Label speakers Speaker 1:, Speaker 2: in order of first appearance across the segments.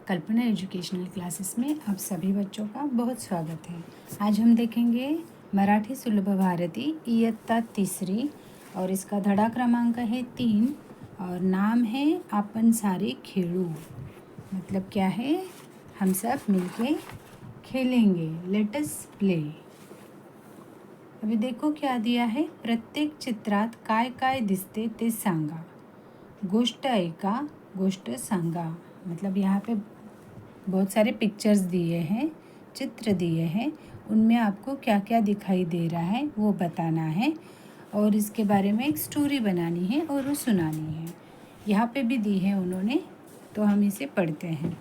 Speaker 1: कल्पना educational classes में आप सभी बच्चों का बहुत स्वागत है। आज हम देखेंगे मराठी सुलभ भारती इयत्ता तिसरी और इसका धडा क्रमांक है 3 और नाम है आपण सारे खेळू। मतलब क्या है, हम सब मिलके खेलेंगे, लेट अस प्ले। अभी देखो क्या दिया है, प्रत्येक चित्रात काय काय दिसते ते सांगा, गोष्ट ऐका, गोष्ट सांगा। मतलब यहाँ पे बहुत सारे पिक्चर्स दिए हैं, चित्र दिए हैं, उनमें आपको क्या क्या दिखाई दे रहा है वो बताना है और इसके बारे में एक स्टोरी बनानी है और वो सुनानी है। यहाँ पे भी दी है उन्होंने, तो हम इसे पढ़ते हैं।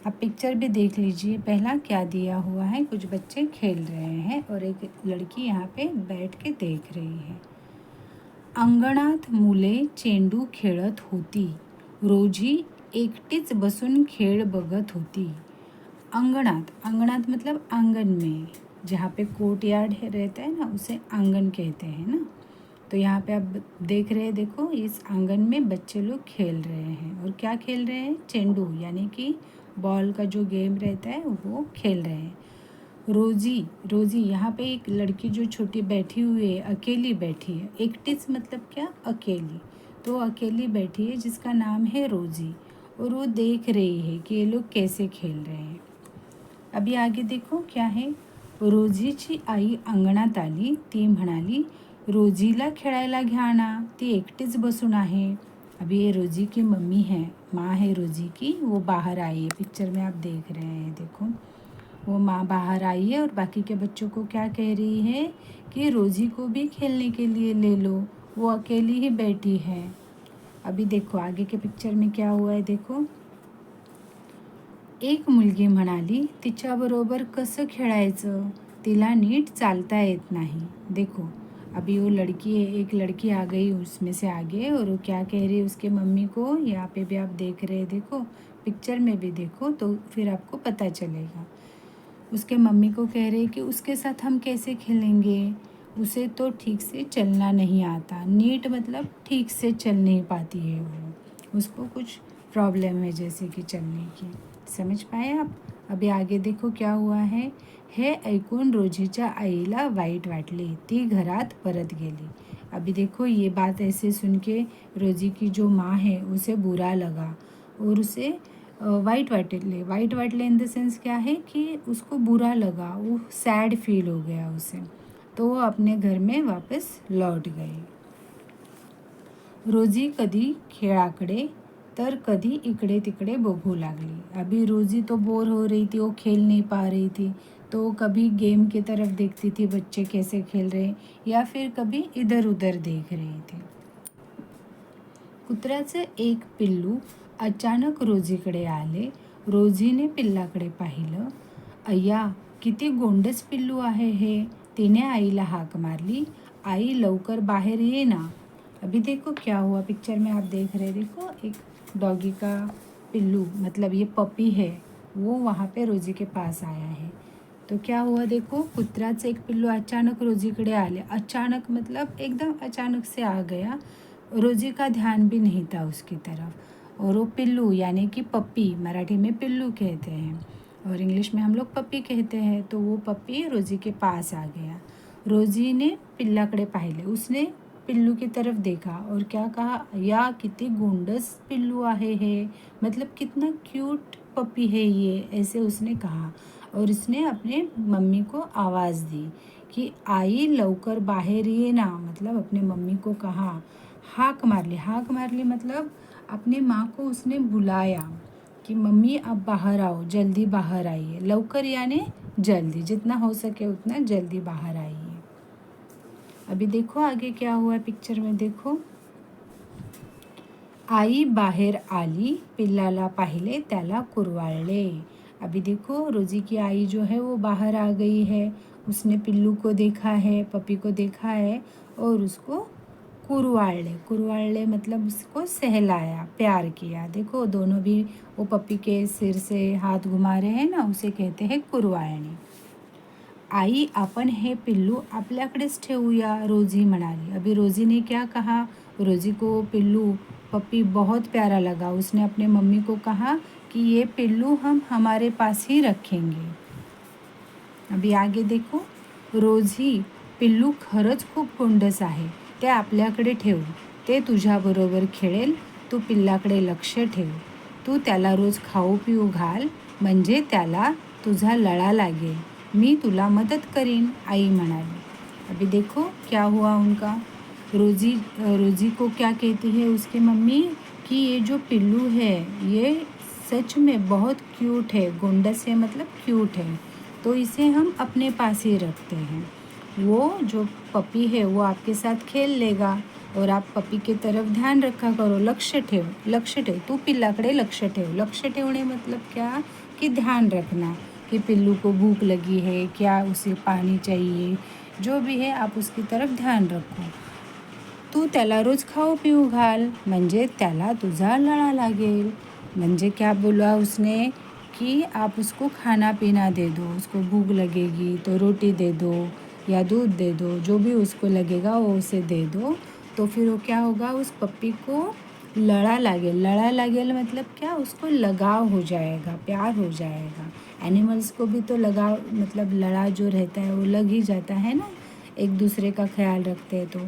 Speaker 1: आप पिक्चर भी देख लीजिए। पहला क्या दिया हुआ है, कुछ बच्चे खेल रहे हैं और एक लड़की यहाँ पे बैठ के देख रही है। अंगणात मुले चेंडू खेळत होती, रोजी एकटीच बसून खेळ बघत होती। अंगणात, अंगणात मतलब आंगन में, जहाँ पे कोर्टयार्ड रहता है ना उसे आंगन कहते हैं ना। तो यहाँ पे आप देख रहे हैं, देखो इस आंगन में बच्चे लोग खेल रहे हैं और क्या खेल रहे हैं, चेंडू यानी कि बॉल का जो गेम रहता है वो खेल रहे हैं। रोजी, रोजी यहाँ पे एक लड़की जो छोटी बैठी हुई है, अकेली बैठी है। एकटीच मतलब क्या, अकेली। तो अकेली बैठी है जिसका नाम है रोजी और वो देख रही है कि ये लोग कैसे खेल रहे हैं। अभी आगे देखो क्या है, रोजीची आई अंगणात आली, ती म्हणाली रोजीला खेळायला घ्या ना, ती एकटीच बसून आहे। अभी ये रोजी की मम्मी है, माँ है रोजी की, वो बाहर आई है। पिक्चर में आप देख रहे हैं, देखो वो माँ बाहर आई है और बाकी के बच्चों को क्या कह रही है कि रोजी को भी खेलने के लिए ले लो, वो अकेली ही बैठी है। अभी देखो आगे के पिक्चर में क्या हुआ है, देखो एक मुलगी म्हणाली तिच्याबरोबर कसं खेळायचं, तिला नीट चालता येत नाही। देखो अभी वो लड़की है, एक लड़की आ गई उसमें से आगे और वो क्या कह रही है उसके मम्मी को, यहाँ पे भी आप देख रहे हैं, देखो पिक्चर में भी देखो तो फिर आपको पता चलेगा। उसके मम्मी को कह रहे कि उसके साथ हम कैसे खेलेंगे, उसे तो ठीक से चलना नहीं आता। नीट मतलब ठीक से चल नहीं पाती है वो, उसको कुछ प्रॉब्लम है जैसे कि चलने की। समझ पाए आप। अभी आगे देखो क्या हुआ है, हे ऐकून रोजीच्या आईला वाईट वाटले, ती घरात परत गेली। अभी देखो ये बात ऐसे सुन के रोजी की जो माँ है उसे बुरा लगा और उसे वाइट वाटले इन द सेंस क्या है कि उसको बुरा लगा, वो सैड फील हो गया उसे, तो वो अपने घर में वापस लौट गई। रोजी कधी खेळाकडे तर कधी इकडे तिकडे बघू लागली। अभी रोजी तो बोर हो रही थी, वो खेल नहीं पा रही थी, तो कभी गेम की तरफ देखती थी बच्चे कैसे खेल रहे, या फिर कभी इधर उधर देख रही थी। कुत्र्याचे एक पिल्लू अचानक रोजीकडे आले। रोजीने पिल्लाकडे पाहिलं, अय्या किती गोंडस पिल्लू आहे हे, तिने आईला हाक मारली, आई लवकर बाहेर ये ना। अभी देखो क्या हुआ, पिक्चर में आप देख रहे, देखो एक डॉगी का पिल्लू मतलब ये पपी है, वो वहाँ पे रोजी के पास आया है। तो क्या हुआ, देखो कुत्र्याचं एक पिल्लू अचानक रोजीकडे आले। अचानक मतलब एकदम अचानक से आ गया, रोजी का ध्यान भी नहीं था उसकी तरफ। और वो पिल्लू यानी कि पप्पी, मराठी में पिल्लू कहते हैं और इंग्लिश में हम लोग पप्पी कहते हैं। तो वो पप्पी रोजी के पास आ गया। रोजी ने पिल्लाकडे पाहिले, उसने पिल्लू की तरफ देखा और क्या कहा, या किती गोंडस पिल्लू आहे हे, मतलब कितना क्यूट पप्पी है ये, ऐसे उसने कहा। और इसने अपने मम्मी को आवाज़ दी कि आई लवकर बाहेर ये ना, मतलब अपने मम्मी को कहा। हाक मारली मतलब अपने माँ को उसने बुलाया कि मम्मी अब बाहर आओ, जल्दी बाहर आइए। लवकर यानी जल्दी, जितना हो सके उतना जल्दी बाहर आइए। अभी देखो आगे क्या हुआ है पिक्चर में, देखो आई बाहेर आली, पिल्लाला पाहिले त्याला कुरवाळले। अभी देखो रोजी की आई जो है वो बाहर आ गई है, उसने पिल्लू को देखा है, पपी को देखा है और उसको कुरवाळले मतलब उसको सहलाया, प्यार किया। देखो दोनों भी वो पपी के सिर से हाथ घुमा रहे हैं ना, उसे कहते हैं कुरवाळणे। आई आपण हे पिल्लू आपल्याकडेच ठेवूया, रोजी म्हणाली। अभी रोजी ने क्या कहा, रोजी को पिल्लू पप्पी बहुत प्यारा लगा। उसने अपने मम्मी को कहा कि ये पिल्लू हम हमारे पास ही रखेंगे। अभी आगे देखो, रोजी, पिल्लू खरंच खूप गोंडस आहे, ते आपल्याकडे ठेव. ते तुझ्याबरोबर खेळेल. तू पिल्लाकडे लक्ष ठेव. तू त्याला रोज खाऊ पिऊ घाल, म्हणजे त्याला तुझा लळा लागेल. मी तुला मदत करीन, आई म्हणाली. अभी देखो क्या हुआ उनका। रोजी को क्या कहती है उसकी मम्मी कि ये जो पिल्लू है ये सच में बहुत क्यूट है। गोंडस है मतलब क्यूट है, तो इसे हम अपने पास ही रखते हैं. वो जो पपी है वो आपके साथ खेल लेगा और आप पपी की तरफ ध्यान रखा करो. लक्ष ठेव. तू पिल्लाकडे लक्ष ठेव. लक्ष ठेवणे मतलब क्या कि ध्यान रखना कि पिल्लू को भूख लगी है, क्या उसे पानी चाहिए, जो भी है आप उसकी तरफ ध्यान रखो. तू त्याला रोज खाऊ पिऊ घाल, म्हणजे त्याला तुझा लळा लागेल. म्हणजे क्या बोला उसने कि आप उसको खाना पीना दे दो. उसको भूख लगेगी तो रोटी दे दो या दूध दे दो, जो भी उसको लगेगा वो उसे दे दो. तो फिर वो क्या होगा, उस पप्पी को लड़ा लागेल मतलब क्या, उसको लगाव हो जाएगा, प्यार हो जाएगा. एनिमल्स को भी तो लगाव मतलब लड़ा जो रहता है वो लग ही जाता है ना, एक दूसरे का ख्याल रखते हैं तो.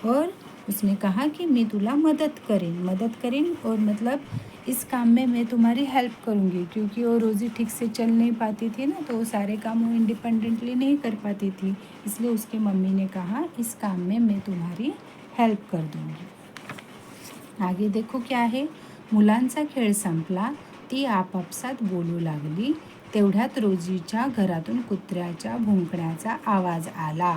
Speaker 1: और उसने कहा कि मैं तुला मदद करीन और मतलब इस काम में मैं तुम्हारी हेल्प करूँगी, क्योंकि वो रोज़ी ठीक से चल नहीं पाती थी ना, तो वो सारे काम वो इंडिपेंडेंटली नहीं कर पाती थी. इसलिए उसकी मम्मी ने कहा इस काम में मैं तुम्हारी हेल्प कर दूँगी. आगे देखो क्या आहे. मुलांचा खेळ संपला. ती आपापसात बोलू लागली. तेवढ्यात रोजीच्या घरातून कुत्र्याच्या भुंकण्याचा आवाज आला.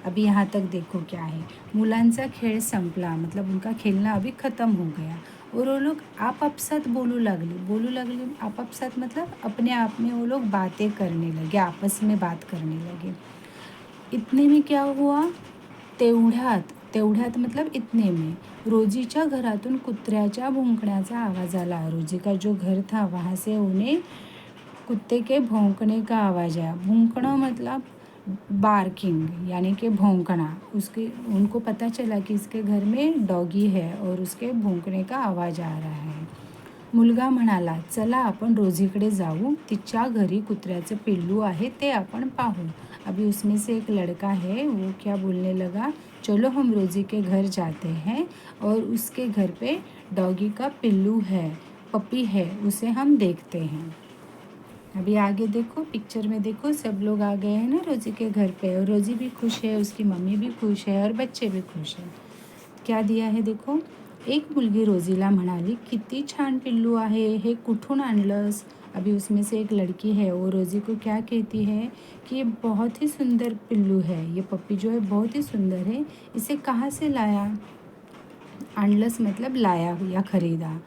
Speaker 1: अभी यहाँ तक देखो क्या है. मुलांचा खेळ संपला मतलब उनका खेलना अभी ख़त्म हो गया और वो लोग आपापसात बोलू लागले. आपापसात मतलब अपने आप में वो लोग बातें करने लगे, आपस में बात करने लगे. इतने में क्या हुआ, तेवढ्यात मतलब इतने में रोजीच्या घरातून कुत्र्याच्या भौंकण्याचा आवाज आला. रोजी का जो घर था वहाँ से उन्हें कुत्ते के भौंकने का आवाज़ आया. भौंकना मतलब बार्किंग यानी कि भौंकना. उनको पता चला कि इसके घर में डॉगी है और उसके भौंकने का आवाज़ आ रहा है. मुलगा म्हणाला, चला आपण रोजीकडे जाऊ, तिच्या घरी कुत्र्याचं पिल्लू आहे ते आपण पाहू. अभी उसमें से एक लड़का है, वो क्या बोलने लगा, चलो हम रोजी के घर जाते हैं और उसके घर पे डॉगी का पिल्लू है, पपी है, उसे हम देखते हैं. अभी आगे देखो, पिक्चर में देखो सब लोग आ गए हैं ना रोजी के घर पे, और रोजी भी खुश है, उसकी मम्मी भी खुश है और बच्चे भी खुश हैं. क्या दिया है देखो. एक मुलगी रोजीला म्हणाली, किती छान पिल्लू आहे, हे कुठून आणलंस. अभी उसमें से एक लड़की है, वो रोजी को क्या कहती है कि ये बहुत ही सुंदर पिल्लू है, ये पप्पी जो है बहुत ही सुंदर है, इसे कहाँ से लाया. आणलंस मतलब लाया या खरीदा.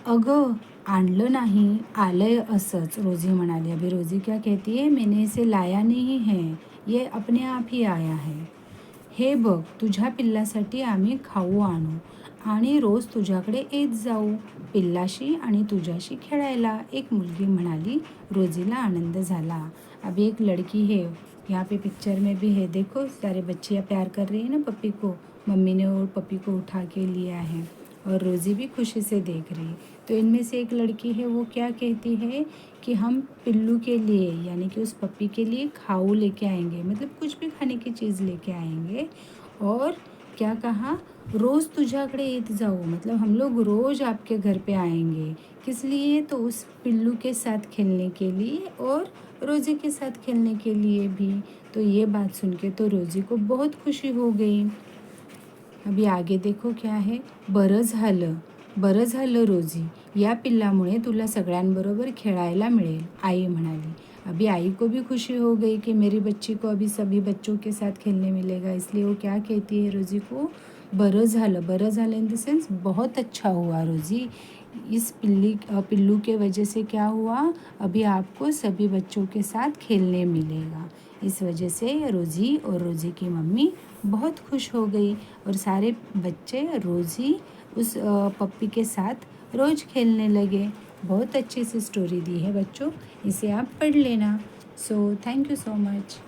Speaker 1: अगं आणलं नाही, आलंय असंच, रोजी म्हणाली. अभी रोजी क्या कहती है, मैंने इसे लाया नहीं है, ये अपने आप ही आया है. हे बघ, तुझ्या पिल्लासाठी आम्ही खाऊ आणू आणि रोज तुझ्याकडे येत जाऊ, पिल्लाशी आणि तुझ्याशी खेळायला, एक मुलगी म्हणाली. रोजीला आनंद झाला. अभी एक लड़की है, यहाँ पे पिक्चर में भी है, देखो सारे बच्चियाँ प्यार कर रही है ना पप्पी को. मम्मी ने वो पप्पी को उठा के लिया है और रोज़ी भी खुशी से देख रही. तो इनमें से एक लड़की है, वो क्या कहती है कि हम पिल्लू के लिए यानी कि उस पप्पी के लिए खाऊ लेके आएंगे, मतलब कुछ भी खाने की चीज़ लेके आएंगे. और क्या कहा, रोज़ तुझाकडे येत जाओ, मतलब हम लोग रोज़ आपके घर पे आएंगे. किस लिए, तो उस पिल्लू के साथ खेलने के लिए और रोज़ी के साथ खेलने के लिए भी. तो ये बात सुन के तो रोज़ी को बहुत खुशी हो गई. अभी आगे देखो क्या है. बरं झालं रोजी, या पिल्लामुळे तुला सगळ्यांबरोबर खेळायला मिळेल, आई म्हणाली. अभी आई को भी खुशी हो गई कि मेरी बच्ची को अभी सभी बच्चों के साथ खेलने मिलेगा. इसलिए वो क्या कहती है रोजी को, बरं झालं इन द सेंस बहुत अच्छा हुआ रोजी, इस पिल्लू के वजह से क्या हुआ, अभी आपको सभी बच्चों के साथ खेलने मिलेगा. इस वजह से रोजी और रोजी की मम्मी बहुत खुश हो गई और सारे बच्चे रोज़ी उस पप्पी के साथ रोज़ खेलने लगे. बहुत अच्छी सी स्टोरी दी है बच्चों, इसे आप पढ़ लेना. So thank you so much.